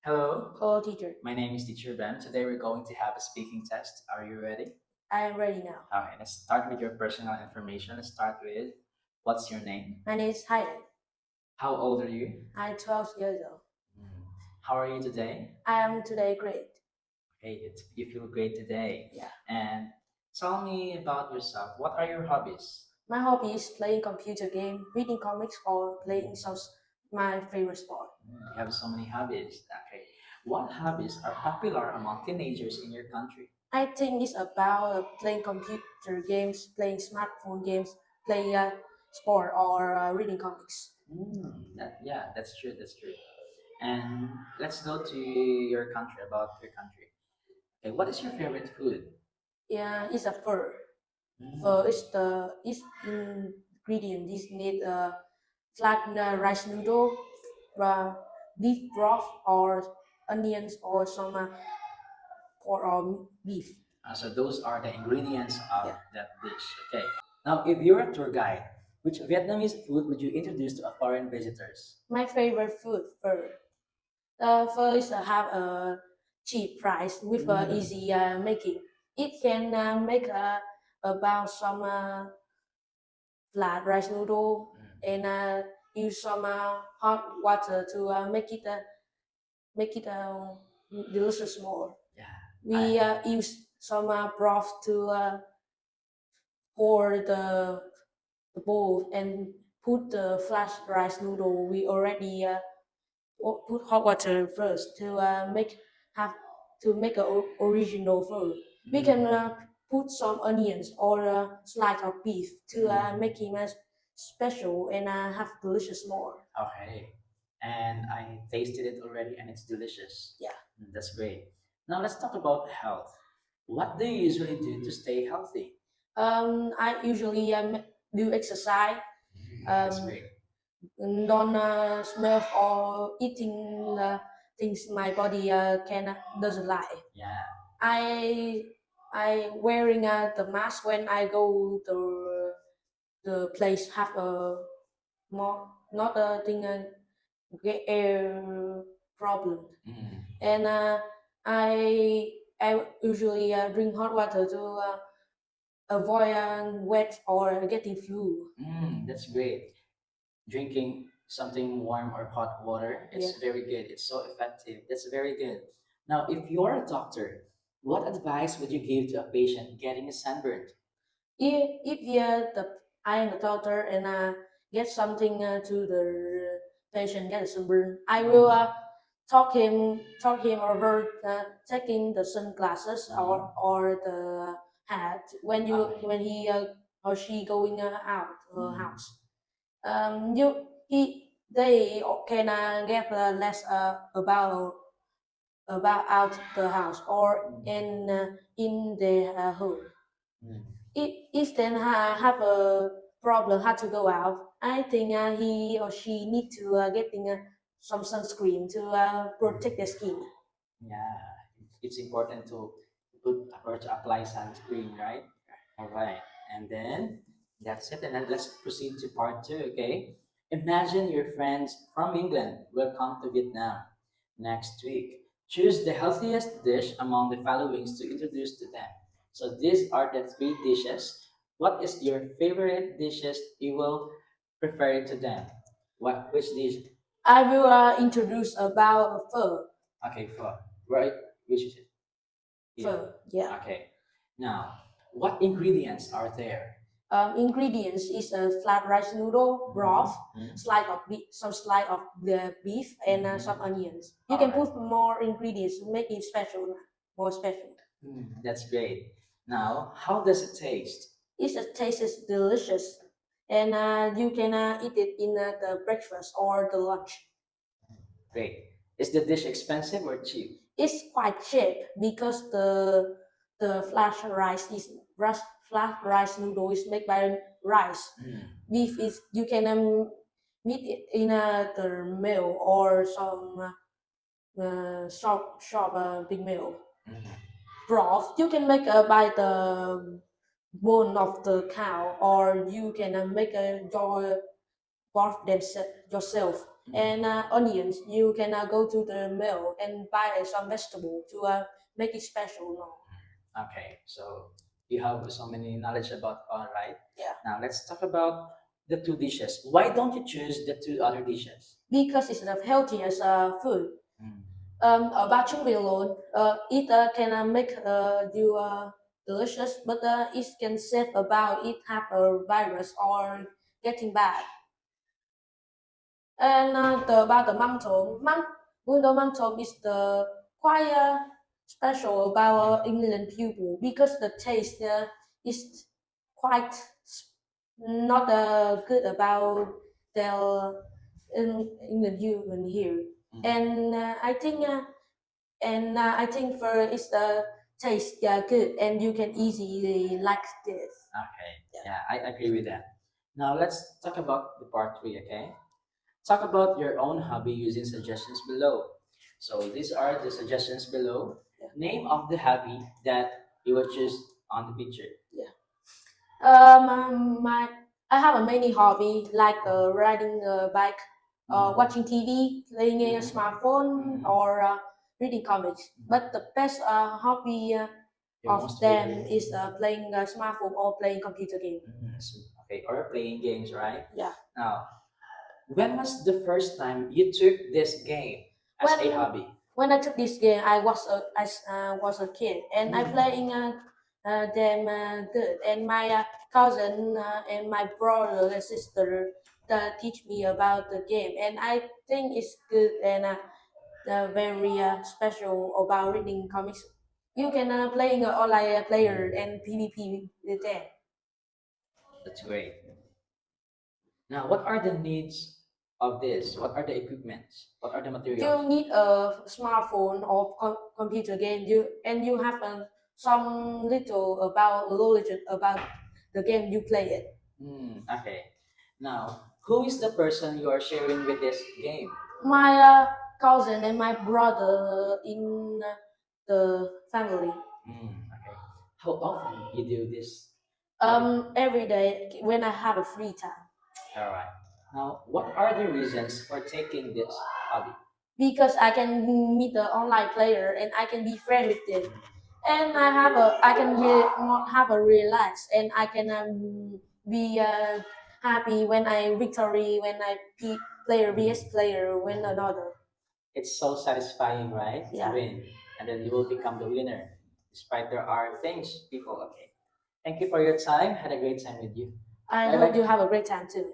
Hello, Hello, teacher. my name is Teacher Ben. Today we're going to have a speaking test. Are you ready? I am ready now. Okay, let's start with your personal information. Let's start with what's your name? My name is Hayden. How old are you? I'm 12 years old. Hmm. How are you today? I am today great. Okay, you feel great today. Yeah. And tell me about yourself. What are your hobbies? My hobby is playing computer game, reading comics, or playing some my favorite sport. You have so many hobbies. Okay. What hobbies are popular among teenagers in your country? I think it's about playing computer games, playing smartphone games, playing sport, or reading comics. Yeah, that's true. That's true. And let's go to your country, about your country. Okay, what is your favorite food? Yeah, it's a fur. Mm. Fur is the is ingredient. This need flat rice noodle, uh, beef broth, or onions, or some pork or beef. So those are the ingredients of Yeah. that dish. Okay. Now, if you're a tour guide, which Vietnamese food would you introduce to a foreign visitors? My favorite food, fur. Fur is have a cheap price with easy making. It can make about some flat rice noodle and use some hot water to make it delicious more. Yeah. We use some broth to pour the bowl and put the flash rice noodle. We already put hot water first to have to make a original food. We can put some onions or slice of beef to make him special and have delicious more. Okay. And I tasted it already and it's delicious. Yeah. That's great. Now let's talk about health. What do you usually do to stay healthy? I usually do exercise. That's Um, great. don't smell or eating things my body can doesn't like. Yeah. I I wearing the mask when I go to the place have a more not a thing get air problem and I usually drink hot water to avoid wet or getting flu. That's great. Drinking something warm or hot water, it's Yeah. very good. It's so effective. That's very good. Now, if you're a doctor, what advice would you give to a patient getting a sunburn? If I am a doctor and get something to the patient get a sunburn, I will talk him or her taking the sunglasses or the hat when you Okay. when he or she going out house. They can get less about out the house or in the home. Mm. If then have a problem, had to go out, I think he or she need to getting some sunscreen to protect their skin. Yeah, it's important to or to apply sunscreen, right? All right, and then that's it. And then let's proceed to part two. Okay, imagine your friends from England will come to Vietnam next week. Choose the healthiest dish among the followings to introduce to them. So these are the three dishes. What is your favorite dishes you will prefer it to them? What which dish? I will introduce about pho. Okay, pho. Right, which is it? Yeah. Pho, yeah. Okay. Now, what ingredients are there? Ingredients is a flat rice noodle broth, some slice of the beef, and some onions. You can Alright. put more ingredients to make it special, more special. That's great. Now, how does it taste? It tastes delicious, and you can eat it in the breakfast or the lunch. Great. Is the dish expensive or cheap? It's quite cheap because the flash rice noodle is made by rice. Beef is you can meet it in the mill or some shop big mill. Broth you can make by the bone of the cow or you can make your broth yourself. and onions. You can go to the mill and buy some vegetable to make it special. No. Okay, so you have so many knowledge about all, right? Yeah. Now let's talk about the two dishes. Why don't you choose the two other dishes? Because it's the healthiest food. Mm. About chung alone, it can make you delicious, but it can save about it have a virus or getting bad. And about the măng trộn, măng trộn is the quite special about England people because the taste is quite not good about their England human here. Mm. And I think for it's the taste good and you can easily like this. Okay, yeah, I agree with that. Now let's talk about the part three, okay? Talk about your own hobby using suggestions below. So these are the suggestions below. Name of the hobby that you would choose on the picture. Yeah. My I have a many hobby like riding a bike, watching TV, playing a smartphone, or reading comics. But the best hobby Your of most them favorite? is playing a smartphone or playing computer game. Okay, or playing games, right? Yeah. Now, when was the first time you took this game as a hobby? When I took this game, I was a kid and I playing them good. And my cousin and my brother and sister teach me about the game, and I think it's good and very special about reading comics. You can playing online player and PvP with them. That's great. Now, what are the needs of this? What are the equipments? What are the You materials? need a smartphone or computer game. You have some little about knowledge about the game you play it. Okay. Now, who is the person you are sharing with this game? My cousin and my brother in the family. Okay. How often you do this? Every day when I have a free time. All right. Now, what are the reasons for taking this hobby? Because I can meet the online player and I can be friend with them. And I can have a relax and I can be happy when I victory when I player vs player win another. It's so satisfying, right? To Yeah. win. And then you will become the winner. Despite there are things, people, okay. Thank you for your time. Had a great time with you. I Bye hope you bye. have a great time too.